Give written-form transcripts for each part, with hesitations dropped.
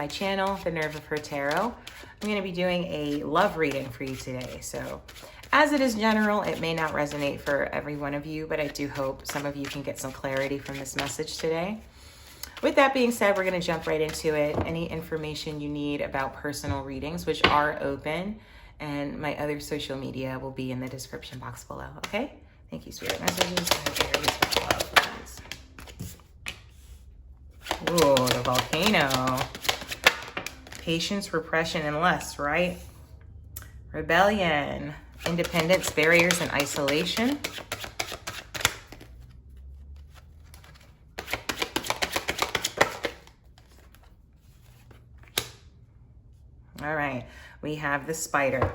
My channel, The Nerve of Her Tarot. I'm going to be doing a love reading for you today. So as it is general, it may not resonate for every one of you, but I do hope some of you can get some clarity from this message today. With that being said, we're going to jump right into it. Any information you need about personal readings, which are open, and my other social media will be in the description box below, okay? Thank you, Spirit Messages. Ooh, the volcano. Patience, repression, and lust, right? Rebellion, independence, barriers, and isolation. All right, we have the Spider,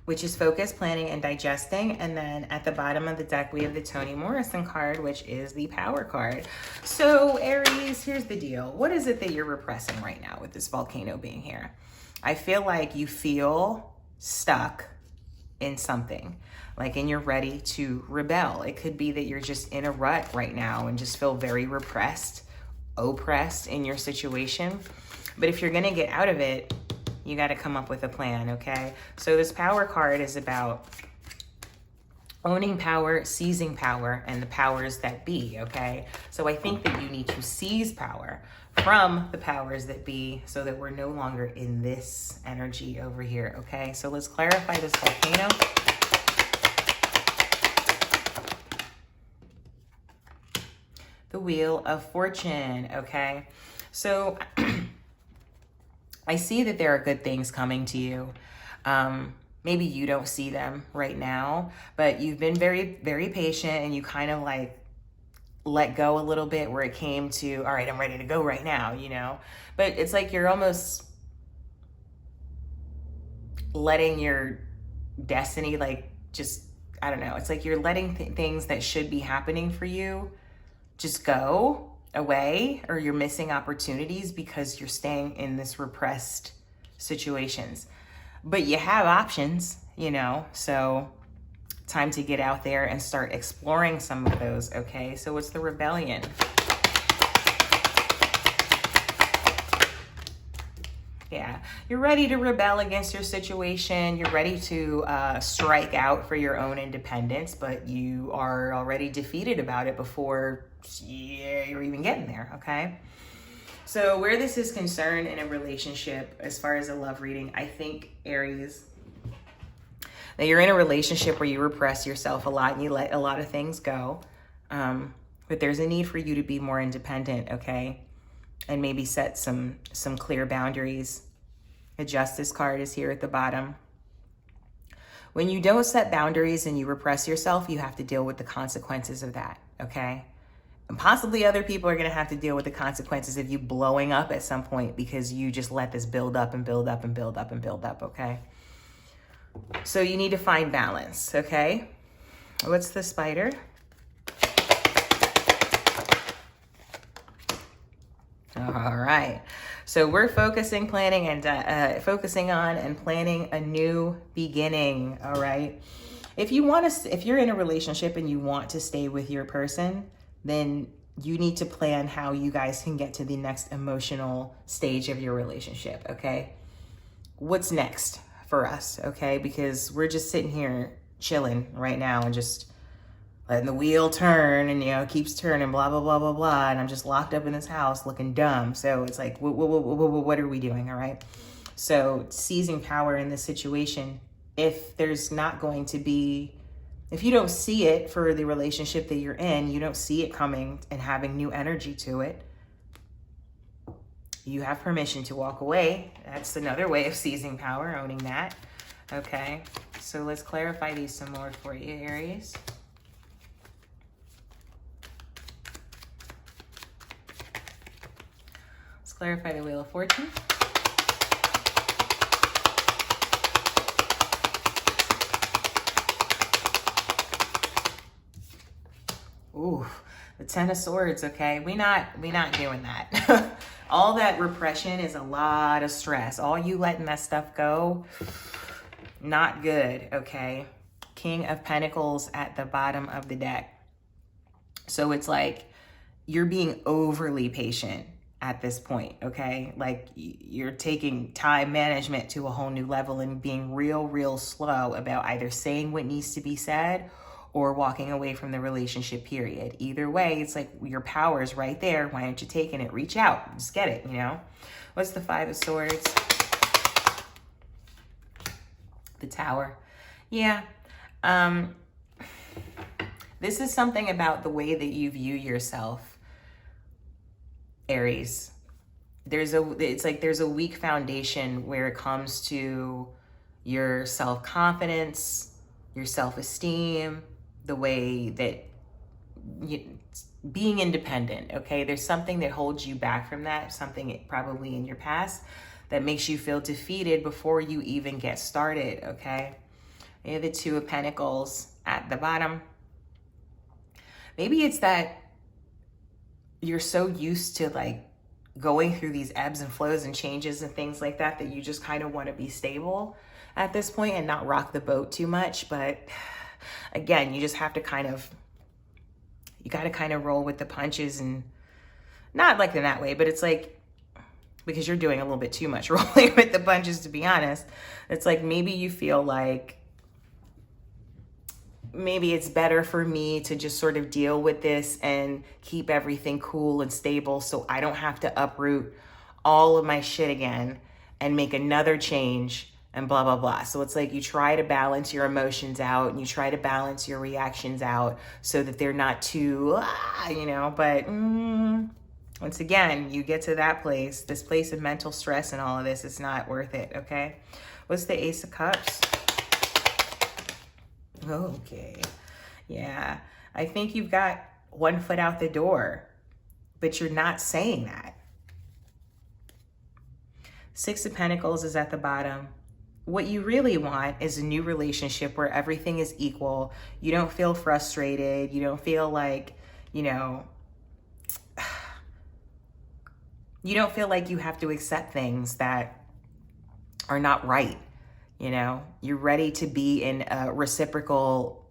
which is focus, planning, and digesting. And then at the bottom of the deck, we have the Toni Morrison card, which is the Power card. So Aries, here's the deal. What is it that you're repressing right now with this volcano being here? I feel like you feel stuck in something, like, and you're ready to rebel. It could be that you're just in a rut right now and just feel very repressed, oppressed in your situation. But if you're gonna get out of it, you got to come up with a plan, okay? So this Power card is about owning power, seizing power, and the powers that be, okay? So I think that you need to seize power from the powers that be so that we're no longer in this energy over here, okay? So let's clarify this volcano. The Wheel of Fortune, okay? So I see that there are good things coming to you. Maybe you don't see them right now, but you've been very, very patient, and you kind of like let go a little bit where it came to, all right, I'm ready to go right now, you know? But it's like you're almost letting your destiny, like, just, I don't know. It's like you're letting things that should be happening for you just go away, or you're missing opportunities because you're staying in this repressed situations. But you have options, you know, so time to get out there and start exploring some of those, okay? So it's the Rebellion. Yeah, you're ready to rebel against your situation. You're ready to strike out for your own independence, but you are already defeated about it before you're even getting there, okay? So where this is concerned in a relationship, as far as a love reading, I think, Aries, that you're in a relationship where you repress yourself a lot and you let a lot of things go. But there's a need for you to be more independent, okay? And maybe set some clear boundaries. The Justice card is here at the bottom. When you don't set boundaries and you repress yourself, you have to deal with the consequences of that, okay? And possibly other people are gonna have to deal with the consequences of you blowing up at some point because you just let this build up and build up and build up and build up, okay? So you need to find balance, okay? What's the Spider? All right, so we're focusing, planning, and focusing on and planning a new beginning. All right, if you're in a relationship and you want to stay with your person, then you need to plan how you guys can get to the next emotional stage of your relationship. Okay, what's next for us? Okay, because we're just sitting here chilling right now and just letting the wheel turn, and, you know, it keeps turning, blah, blah, blah, blah, blah. And I'm just locked up in this house looking dumb. So it's like, what are we doing? All right. So seizing power in this situation, if there's not going to be, if you don't see it for the relationship that you're in, you don't see it coming and having new energy to it, you have permission to walk away. That's another way of seizing power, owning that. Okay. So let's clarify these some more for you, Aries. Clarify the Wheel of Fortune. Ooh, the Ten of Swords, okay? We not doing that. All that repression is a lot of stress. All you letting that stuff go, not good, okay? King of Pentacles at the bottom of the deck. So it's like you're being overly patient at this point, okay? Like you're taking time management to a whole new level and being real slow about either saying what needs to be said or walking away from the relationship, period. Either way, it's like your power is right there. Why aren't you taking it? Reach out, just get it, you know? What's the Five of Swords? The Tower. Yeah. This is something about the way that you view yourself, Aries. It's like there's a weak foundation where it comes to your self-confidence, your self-esteem, the way that being independent, okay? There's something that holds you back from that, something probably in your past that makes you feel defeated before you even get started, okay? You have the Two of Pentacles at the bottom. Maybe it's that you're so used to like going through these ebbs and flows and changes and things like that that you just kind of want to be stable at this point and not rock the boat too much. But again, you just have to you got to kind of roll with the punches, and not like in that way, but it's like, because you're doing a little bit too much rolling with the punches, to be honest. It's like maybe you feel like maybe it's better for me to just sort of deal with this and keep everything cool and stable so I don't have to uproot all of my shit again and make another change and blah, blah, blah. So it's like you try to balance your emotions out and you try to balance your reactions out so that they're not too, but once again, you get to that place, this place of mental stress and all of this, it's not worth it, okay? What's the Ace of Cups? Okay, yeah. I think you've got one foot out the door, but you're not saying that. Six of Pentacles is at the bottom. What you really want is a new relationship where everything is equal. You don't feel frustrated. You don't feel like, you don't feel like you have to accept things that are not right. You're ready to be in a reciprocal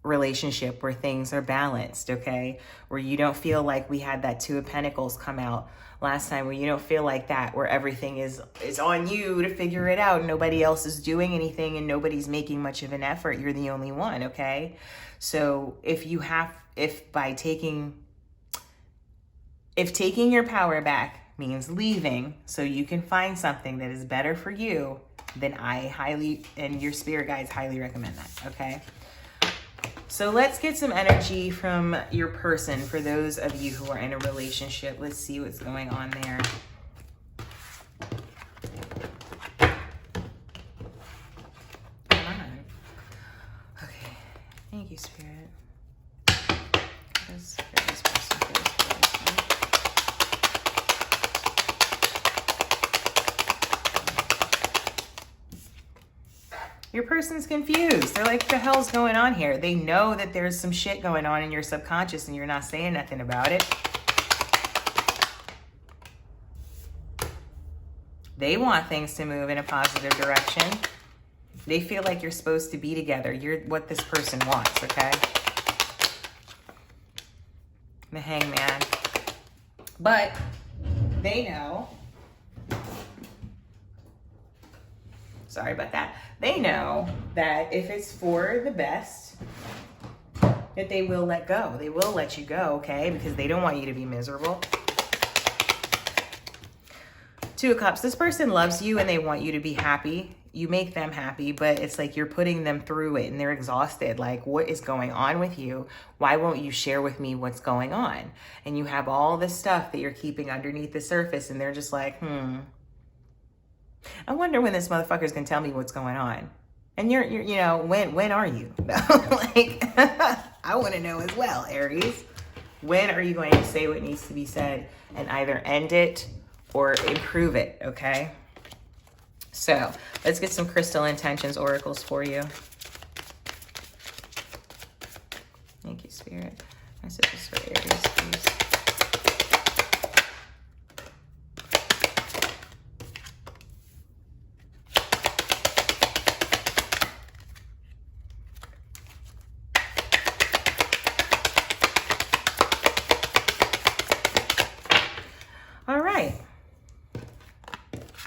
relationship where things are balanced, okay? Where you don't feel like we had that Two of Pentacles come out last time, where you don't feel like that, where everything is on you to figure it out. Nobody else is doing anything and nobody's making much of an effort. You're the only one, okay? So if taking your power back means leaving so you can find something that is better for you, then and your spirit guides highly recommend that, okay? So let's get some energy from your person for those of you who are in a relationship. Let's see what's going on there. Come on. Okay. Thank you, Spirit. This person for this person. Your person's confused. They're like, what the hell's going on here? They know that there's some shit going on in your subconscious and you're not saying nothing about it. They want things to move in a positive direction. They feel like you're supposed to be together. You're what this person wants, okay? The Hangman. But they know. Sorry about that. They know that if it's for the best, that they will let go. They will let you go, okay? Because they don't want you to be miserable. Two of Cups. This person loves you and they want you to be happy. You make them happy, but it's like you're putting them through it and they're exhausted. Like, what is going on with you? Why won't you share with me what's going on? And you have all this stuff that you're keeping underneath the surface and they're just like, I wonder when this motherfucker's gonna tell me what's going on. And you're when are you? Like, I want to know as well, Aries. When are you going to say what needs to be said and either end it or improve it, okay? So let's get some crystal intentions oracles for you. Thank you, Spirit. Messages for Aries, please.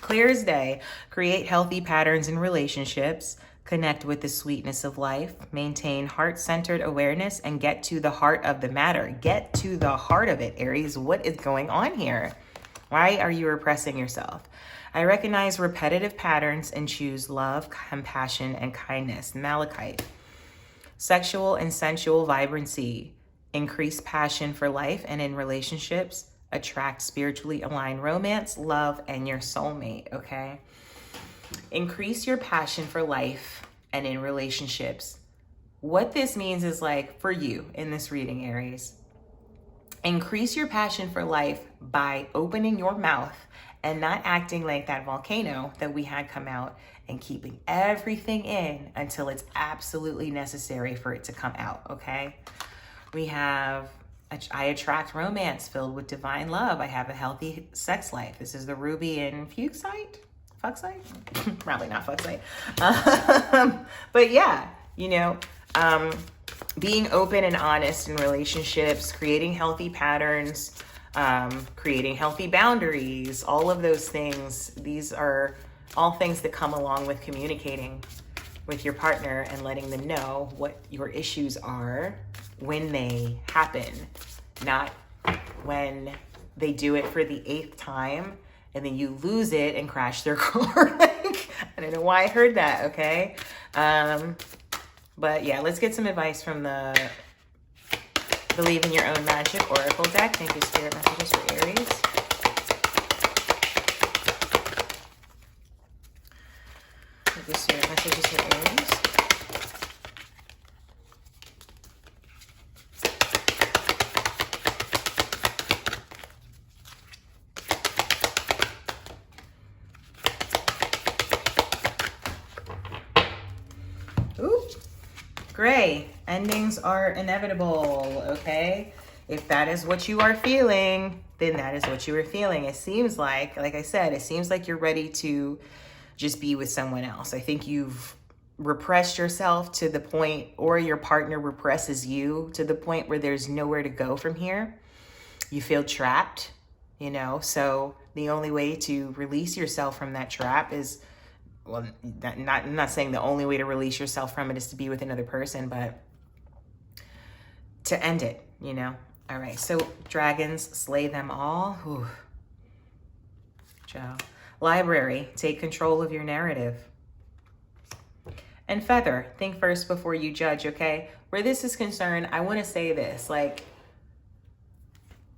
Clear as day. Create healthy patterns in relationships. Connect with the sweetness of life. Maintain heart-centered awareness and get to the heart of the matter. Get to the heart of it, Aries. What is going on here? Why are you repressing yourself? I recognize repetitive patterns and choose love, compassion, and kindness. Malachite. Sexual and sensual vibrancy. Increase passion for life and in relationships. Attract spiritually aligned romance, love, and your soulmate, okay? Increase your passion for life and in relationships. What this means is, like, for you in this reading, Aries, increase your passion for life by opening your mouth and not acting like that volcano that we had come out and keeping everything in until it's absolutely necessary for it to come out, okay? We have, I attract romance filled with divine love. I have a healthy sex life. This is the ruby and fuchsite? Fuchsite? Probably not fuchsite. But yeah, you know, being open and honest in relationships, creating healthy patterns, creating healthy boundaries, all of those things. These are all things that come along with communicating with your partner and letting them know what your issues are when they happen, not when they do it for the 8th time and then you lose it and crash their car. Like, I don't know why I heard that, okay? But yeah, let's get some advice from the Believe in Your Own Magic Oracle deck. Thank you, Spirit Messages for Aries. Thank you, Spirit Messages for Aries. Ooh, gray. Endings are inevitable, okay? If that is what you are feeling, then that is what you are feeling. It seems like I said, it seems like you're ready to just be with someone else. I think you've repressed yourself to the point, or your partner represses you to the point where there's nowhere to go from here. You feel trapped, you know? So the only way to release yourself from that trap is, well, I'm not saying the only way to release yourself from it is to be with another person, but to end it, you know? All right, so dragons, slay them all. Ooh. Ciao. Library, take control of your narrative. And feather, think first before you judge, okay? Where this is concerned, I wanna say this, like,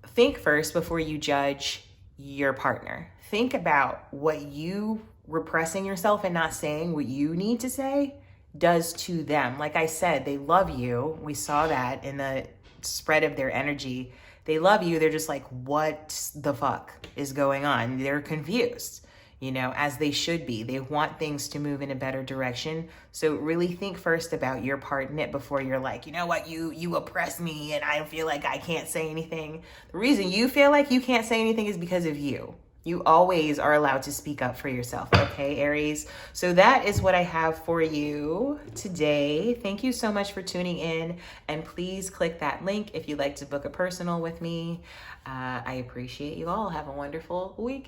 think first before you judge your partner. Think about what you repressing yourself and not saying what you need to say does to them. Like I said, they love you. We saw that in the spread of their energy. They love you. They're just like, what the fuck is going on? They're confused, you know, as they should be. They want things to move in a better direction. So really think first about your part in it before you're like, you know what, you oppress me and I feel like I can't say anything. The reason you feel like you can't say anything is because of you. You always are allowed to speak up for yourself, okay, Aries? So that is what I have for you today. Thank you so much for tuning in, and please click that link if you'd like to book a personal with me. I appreciate you all. Have a wonderful week.